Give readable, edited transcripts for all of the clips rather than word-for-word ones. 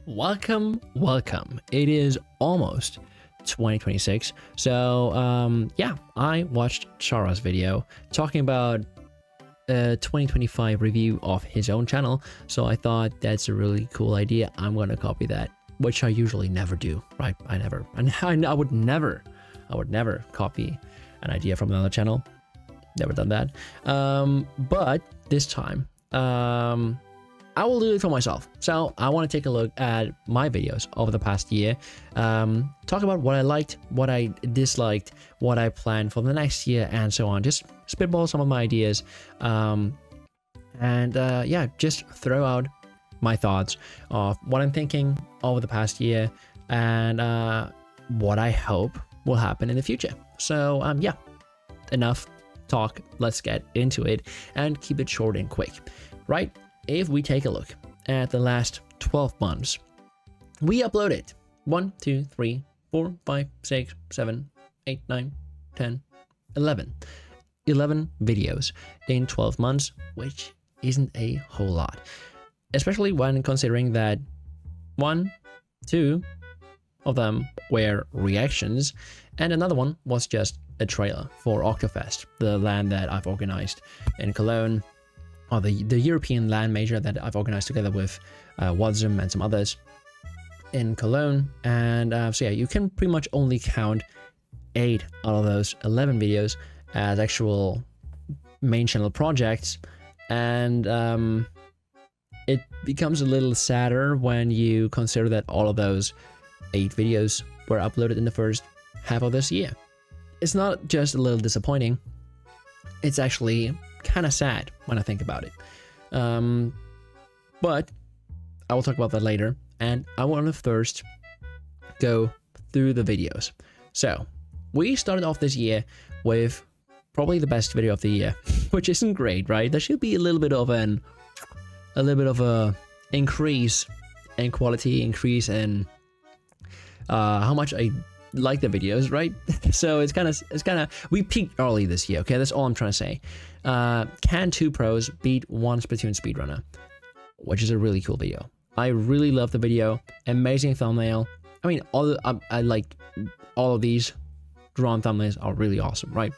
Welcome. It is almost 2026. So yeah, I watched Chara's video talking about a 2025 review of his own channel. So I thought that's a really cool idea. I'm going to copy that, which I usually never do, right? I would never copy an idea from another channel. Never done that. But this time, I will do it for myself. So I want to take a look at my videos over the past year, talk about what I liked, what I disliked, what I planned for the next year, and so on. Just spitball some of my ideas, yeah, just throw out my thoughts of what I'm thinking over the past year and what I hope will happen in the future. So yeah, enough talk. Let's get into it and keep it short and quick, right? If we take a look at the last 12 months, we uploaded 1, 2, 3, 4, 5, 6, 7, 8, 9, 10, 11 videos in 12 months, which isn't a whole lot, especially when considering that 1, 2 of them were reactions and another one was just a trailer for Oktoberfest, the LAN that I've organized in Cologne, or the European LAN major that I've organized together with Watzum and some others in Cologne. And so yeah, you can pretty much only count 8 out of those 11 videos as actual main channel projects. And it becomes a little sadder when you consider that all of those 8 videos were uploaded in the first half of this year. It's not just a little disappointing, it's actually kind of sad when I think about it. But I will talk about that later, and I want to first go through the videos. So we started off this year with probably the best video of the year, which isn't great, right? There should be a little bit of a increase in quality, increase in how much I like the videos, right? So it's kind of we peaked early this year. Okay, that's all I'm trying to say. Can 2 pros beat one Splatoon speedrunner, which is a really cool video. I really love the video. Amazing thumbnail. I mean, I like all of these drawn thumbnails are really awesome, right?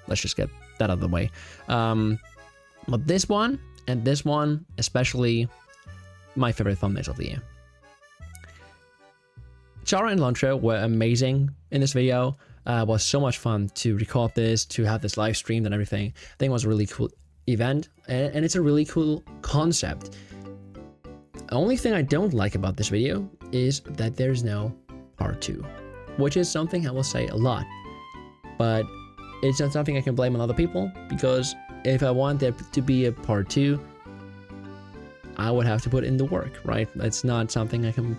Let's just get that out of the way. But this one and this one especially, my favorite thumbnails of the year. Chara and Lantro were amazing in this video. Was so much fun to record this, to have this live streamed and everything. I think it was a really cool event, and it's a really cool concept. The only thing I don't like about this video is that there's no part 2, which is something I will say a lot. But it's not something I can blame on other people, because if I want there to be a part 2, I would have to put in the work, right? It's not something I can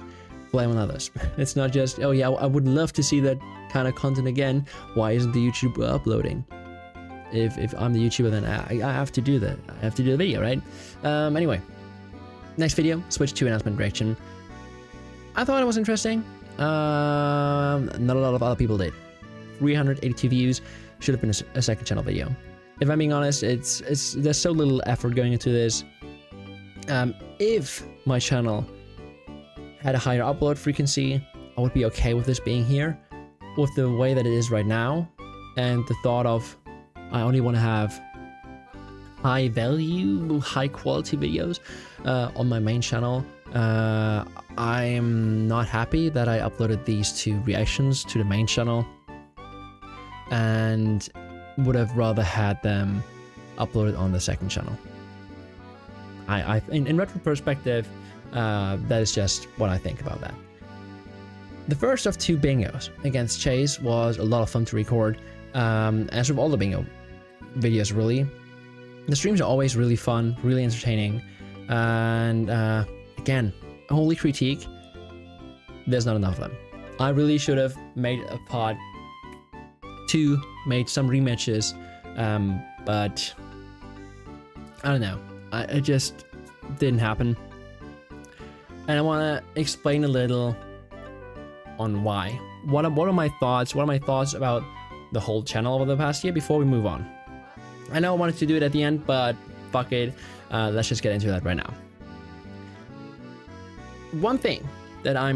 blame on others. It's not just, oh yeah, I would love to see that kind of content again. Why isn't the YouTuber uploading? If I'm the YouTuber, then I have to do that. I have to do the video, right? Anyway, next video, switch to announcement reaction. I thought it was interesting. Not a lot of other people did. 382 views, should have been a second channel video. If I'm being honest, there's so little effort going into this. If my channel had a higher upload frequency, I would be okay with this being here. With the way that it is right now, and the thought of I only want to have high value, high quality videos on my main channel, I am not happy that I uploaded these 2 reactions to the main channel, and would have rather had them uploaded on the second channel. In perspective, that is just what I think about that. The first of 2 bingos against Chase was a lot of fun to record, as with all the bingo videos really. The streams are always really fun, really entertaining, and again, only critique, there's not enough of them. I really should have made a part 2, made some rematches, but I don't know, it just didn't happen. And I want to explain a little on why. What are my thoughts? What are my thoughts about the whole channel over the past year before we move on? I know I wanted to do it at the end, but fuck it. Let's just get into that right now. One thing that I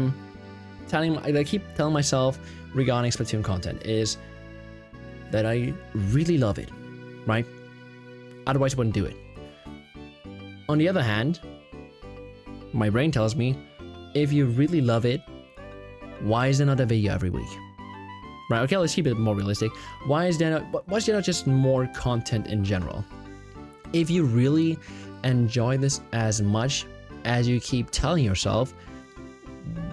keep telling myself regarding Splatoon content is that I really love it, right? Otherwise I wouldn't do it. On the other hand, my brain tells me, if you really love it, why is there not a video every week? Right, okay, let's keep it more realistic. Why is there not just more content in general? If you really enjoy this as much as you keep telling yourself,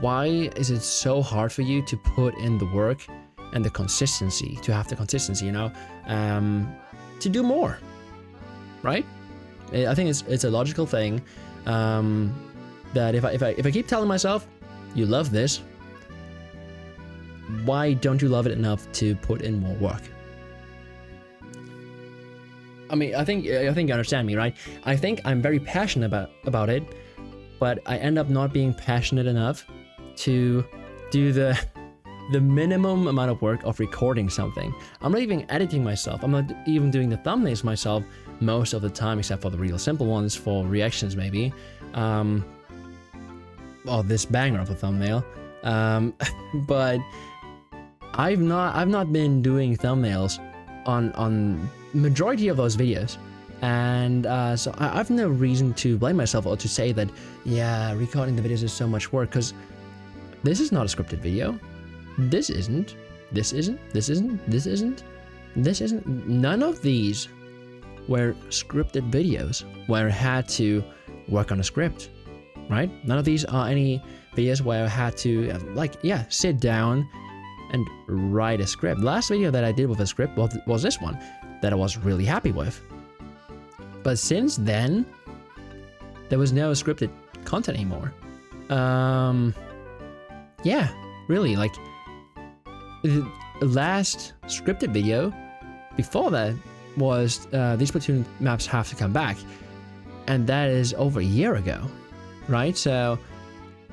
why is it so hard for you to put in the work and the consistency, to have the consistency, to do more, right? I think it's a logical thing, that if I keep telling myself, you love this, why don't you love it enough to put in more work? I mean, I think you understand me, right? I think I'm very passionate about it, but I end up not being passionate enough to do the minimum amount of work of recording something. I'm not even editing myself. I'm not even doing the thumbnails myself most of the time, except for the real simple ones for reactions maybe. Well, this banger of a thumbnail. But I've not been doing thumbnails on majority of those videos, and so I've no reason to blame myself or to say that, yeah, recording the videos is so much work, because this is not a scripted video. This isn't. None of these were scripted videos where I had to work on a script, right? None of these are any videos where I had to sit down and write a script. The last video that I did with a script was this one that I was really happy with. But since then, there was no scripted content anymore. Yeah, really, like the last scripted video before that was these Splatoon maps have to come back, and that is over a year ago, right? So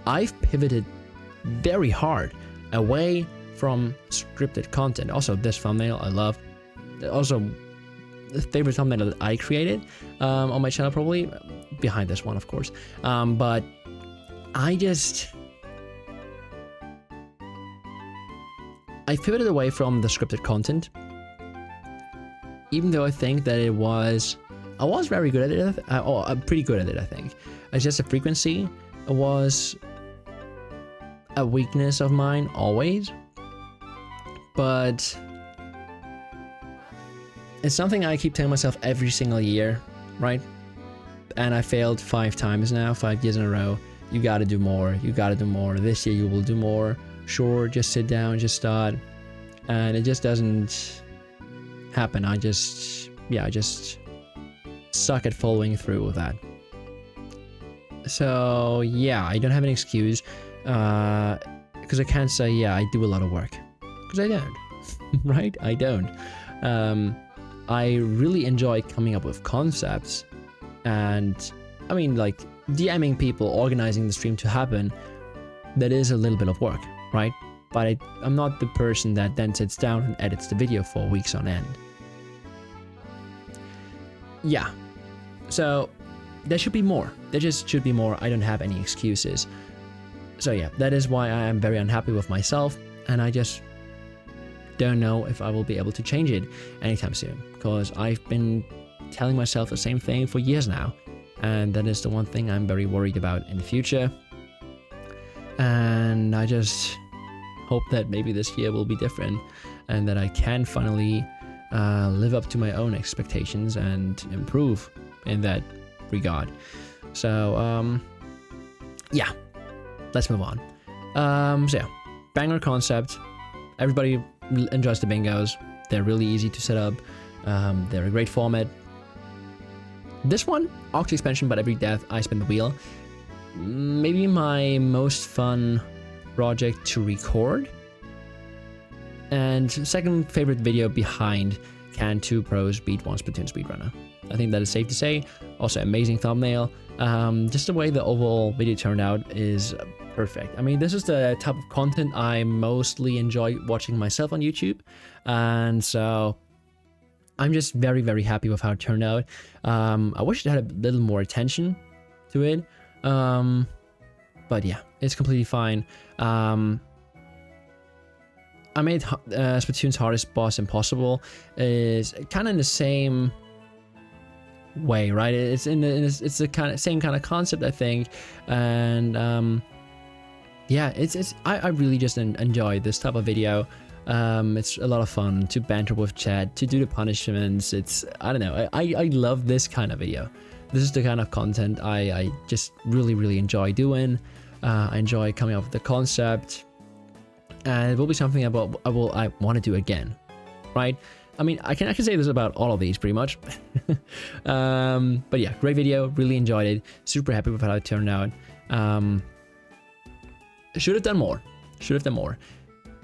I've pivoted very hard away from scripted content. Also, this thumbnail I love. Also, the favorite thumbnail that I created on my channel, probably behind this one, of course. But I pivoted away from the scripted content, even though I think that I was very good at it, or pretty good at it, I think. It's just the frequency was a weakness of mine always, but it's something I keep telling myself every single year, right? And I failed 5 times now, 5 years in a row. You gotta do more, you gotta do more. This year you will do more. Sure, just sit down, just start. And it just doesn't happen. I just suck at following through with that. So yeah, I don't have an excuse, because I can't say, yeah, I do a lot of work, because I don't. Right? I don't. I really enjoy coming up with concepts, and I mean, like, DMing people, organizing the stream to happen, that is a little bit of work, right? But I'm not the person that then sits down and edits the video for weeks on end. Yeah, so there should be more. There just should be more. I don't have any excuses. So yeah, that is why I am very unhappy with myself, and I just don't know if I will be able to change it anytime soon, because I've been telling myself the same thing for years now, and that is the one thing I'm very worried about in the future. And I just hope that maybe this year will be different, and that I can finally live up to my own expectations and improve in that regard. So yeah, let's move on. So yeah, banger concept. Everybody enjoys the bingos. They're really easy to set up. They're a great format. This one, Ox expansion, but every death I spin the wheel. Maybe my most fun project to record. And second favorite video behind Can 2 Pros Beat 1 Splatoon Speedrunner. I think that is safe to say. Also, amazing thumbnail. Just the way the overall video turned out is perfect. I mean, this is the type of content I mostly enjoy watching myself on YouTube. And so I'm just very, very happy with how it turned out. I wish it had a little more attention to it. But yeah, It's completely fine. I made Splatoon's hardest boss impossible. Is kind of in the same way, right? It's it's the same kind of concept, I think, and yeah, I really just enjoy this type of video. It's a lot of fun to banter with chat, to do the punishments. I don't know, I love this kind of video. This is the kind of content I just really enjoy doing. I enjoy coming up with the concept, and it will be something I want to do again, right? I mean, I can say this about all of these pretty much. But yeah, great video, really enjoyed it, super happy with how it turned out. Should have done more.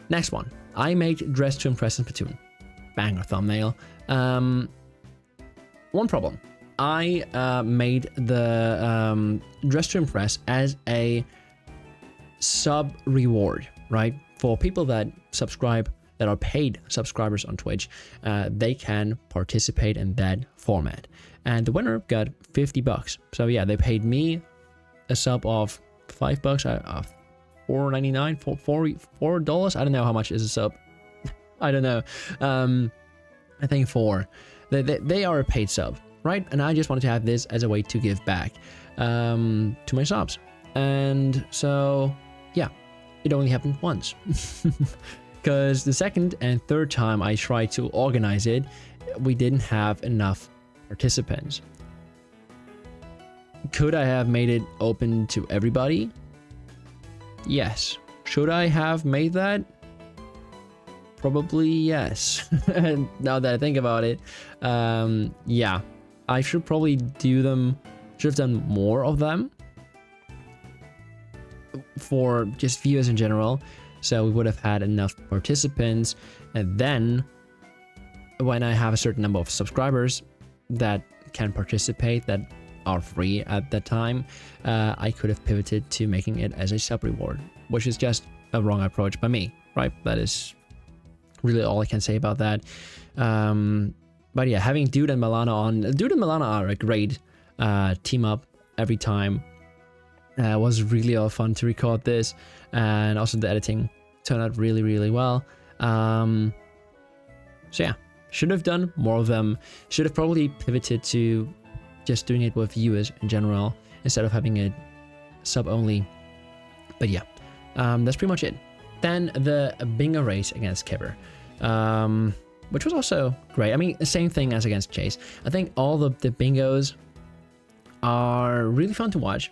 Next one, I made Dress to Impress in Splatoon. Banger thumbnail. One problem, I made the Dress to Impress as a sub reward, right? For people that subscribe, that are paid subscribers on Twitch, they can participate in that format. And the winner got $50. So yeah, they paid me a sub of $5, $4.99, $4. I don't know how much is a sub. I don't know. I think $4. They are a paid sub, right? And I just wanted to have this as a way to give back to my subs. And so yeah, it only happened once. Because the second and third time I tried to organize it, we didn't have enough participants. Could I have made it open to everybody? Yes. Should I have made that? Probably yes. Now that I think about it, yeah, I should probably should have done more of them for just viewers in general. So we would have had enough participants, and then when I have a certain number of subscribers that can participate, that are free at that time, I could have pivoted to making it as a sub reward, which is just a wrong approach by me, right? That is really all I can say about that. But yeah, having Dude and Milana on, Dude and Milana are a great team up every time. Was really a lot of fun to record this, and also the editing turned out really well. So yeah, should have done more of them. Should have probably pivoted to just doing it with viewers in general instead of having it sub only. But yeah, that's pretty much it. Then the bingo race against Kipper, which was also great. I mean, the same thing as against Chase. I think all the bingos are really fun to watch.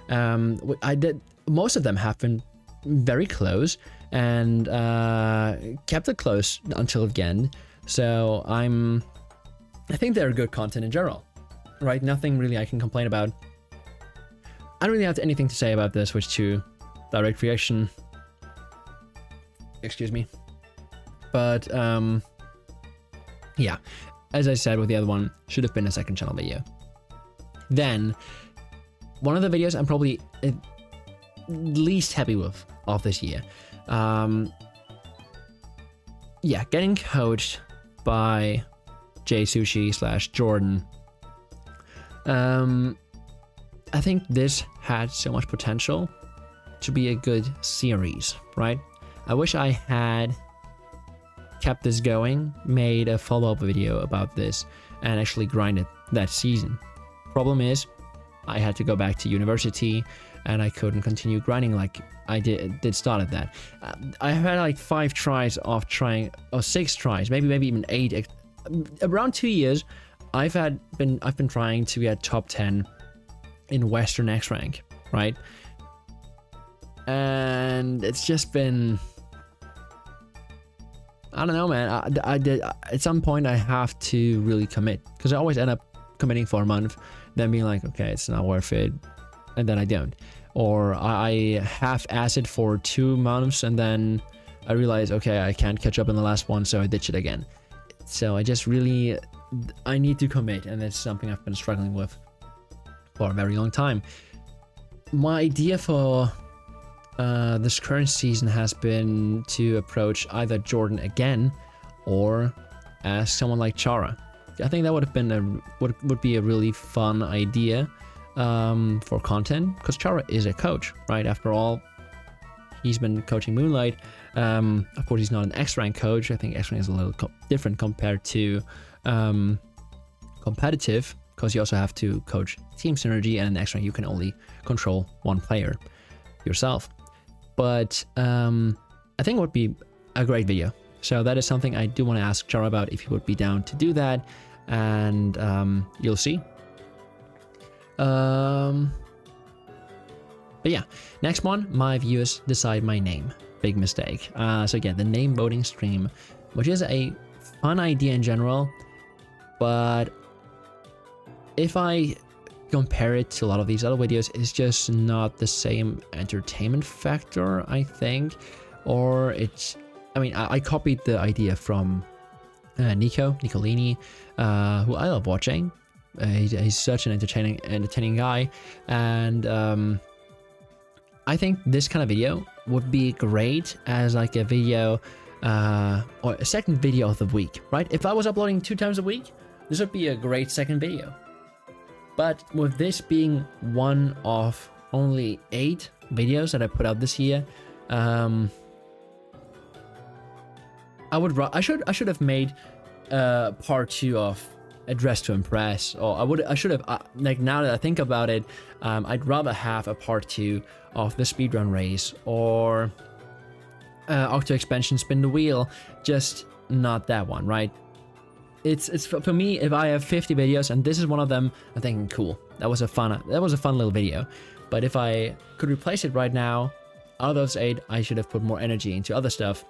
Most of them have been very close and kept it close until the end. So I think they're good content in general, right? Nothing really I can complain about. I don't really have anything to say about the Switch 2 direct reaction. Excuse me. But yeah, as I said with the other one, should have been a second channel video. Then one of the videos I'm probably least happy with of this year. Yeah, getting coached by Jay Sushi / Jordan. I think this had so much potential to be a good series, right? I wish I had kept this going, made a follow-up video about this, and actually grinded that season. Problem is, I had to go back to university, and I couldn't continue grinding like I did start at that. I had like 5 tries of trying, or 6 tries, maybe even 8. Around 2 years, I've been trying to get top 10 in Western X rank, right? And it's just been, I don't know, man. I did at some point I have to really commit, because I always end up committing for a month, then being like, okay, it's not worth it, and then I don't. Or I half-ass it for 2 months, and then I realize, okay, I can't catch up in the last one, so I ditch it again. So I need to commit, and it's something I've been struggling with for a very long time. My idea for this current season has been to approach either Jordan again, or ask someone like Chara. I think that would have been would be a really fun idea for content, because Chara is a coach, right? After all, he's been coaching Moonlight. Of course, he's not an X-Rank coach. I think X-Rank is a little different compared to competitive, because you also have to coach team synergy, and in X-Rank you can only control one player yourself. But I think it would be a great video. So that is something I do want to ask Chara about, if he would be down to do that, and you'll see. But yeah, next one, my viewers decide my name. Big mistake. So again, the name voting stream, which is a fun idea in general, but if I compare it to a lot of these other videos, it's just not the same entertainment factor, I think. Or it's, I mean, I copied the idea from Nicolini, who I love watching. He's such an entertaining guy, and I think this kind of video would be great as like a video, or a second video of the week, right? If I was uploading 2 times a week, this would be a great second video. But with this being one of only 8 videos that I put out this year, I should have made part 2 of A Dress to Impress, or I should have, like, now that I think about it, I'd rather have a part 2 of the speedrun race, or Octo Expansion Spin the Wheel, just not that one, right? It's for me, if I have 50 videos and this is one of them, I'm thinking, cool, that was a fun little video. But if I could replace it right now, out of those 8, I should have put more energy into other stuff.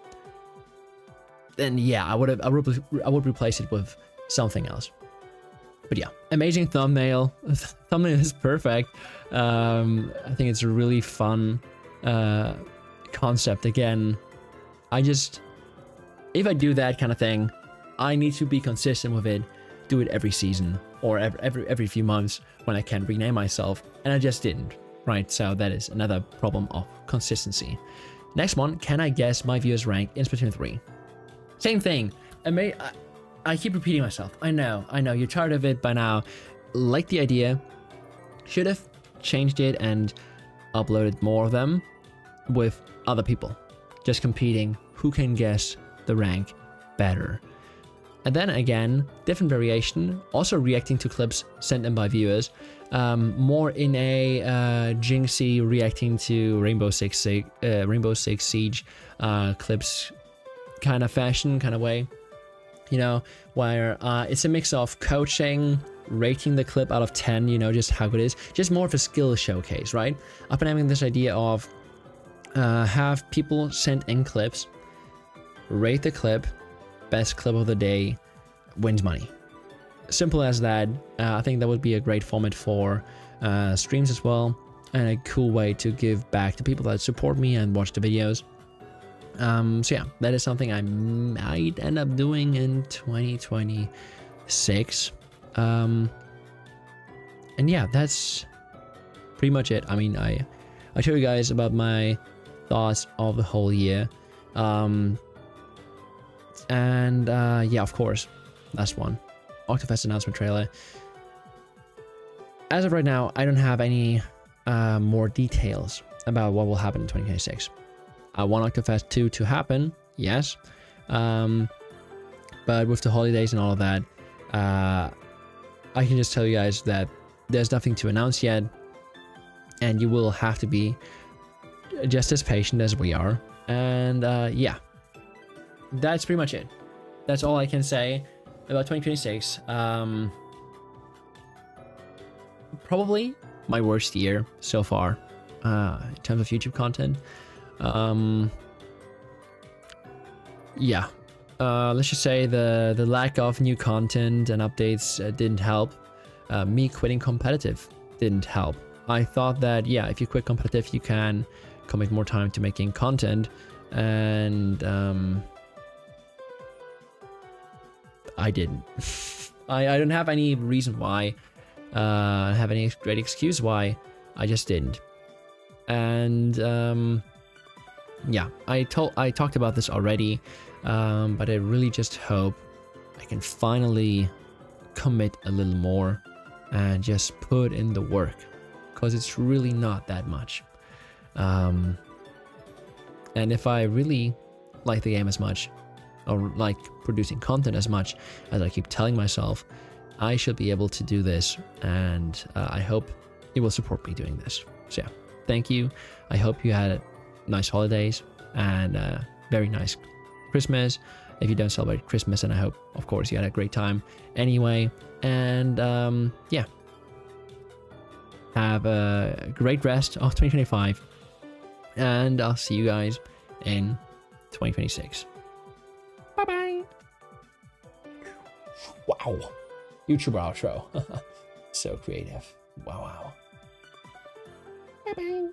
Then yeah, I would replace it with something else. But yeah, amazing thumbnail. Thumbnail is perfect. I think it's a really fun concept. Again, if I do that kind of thing, I need to be consistent with it, do it every season or every few months when I can rename myself, and I just didn't, right? So that is another problem of consistency. Next one, can I guess my viewers rank in Splatoon 3? Same thing. I keep repeating myself. I know, you're tired of it by now. Like the idea, should have changed it and uploaded more of them with other people, just competing who can guess the rank better. And then again, different variation, also reacting to clips sent in by viewers, more in a Jinxie reacting to Rainbow Six Siege clips kind of fashion, kind of way, you know, where it's a mix of coaching, rating the clip out of 10, you know, just how good it is, just more of a skill showcase, right? I've been having this idea of have people send in clips, rate the clip, best clip of the day wins money. Simple as that. I think that would be a great format for streams as well, and a cool way to give back to people that support me and watch the videos. So yeah, that is something I might end up doing in 2026. And yeah, that's pretty much it. I mean, I told you guys about my thoughts of the whole year. Yeah, of course, last one, Octofest announcement trailer. As of right now, I don't have any more details about what will happen in 2026. I want Octofest 2 to happen, yes, but with the holidays and all of that, I can just tell you guys that there's nothing to announce yet, and you will have to be just as patient as we are. And yeah, that's pretty much it. That's all I can say about 2026. Probably my worst year so far in terms of YouTube content. Yeah, let's just say the lack of new content and updates didn't help. Me quitting competitive didn't help. I thought that, yeah, if you quit competitive, you can commit more time to making content, and I didn't. I don't have any reason why, have any great excuse why. I just didn't. And yeah, I talked about this already, but I really just hope I can finally commit a little more and just put in the work, because it's really not that much. And if I really like the game as much, or like producing content as much as I keep telling myself, I should be able to do this, and I hope you will support me doing this. So yeah, thank you. I hope you had nice holidays and very nice Christmas. If you don't celebrate Christmas, and I hope, of course, you had a great time anyway. And yeah, have a great rest of 2025, and I'll see you guys in 2026. Bye bye. Wow, YouTuber outro. So creative. Wow. Bye bye.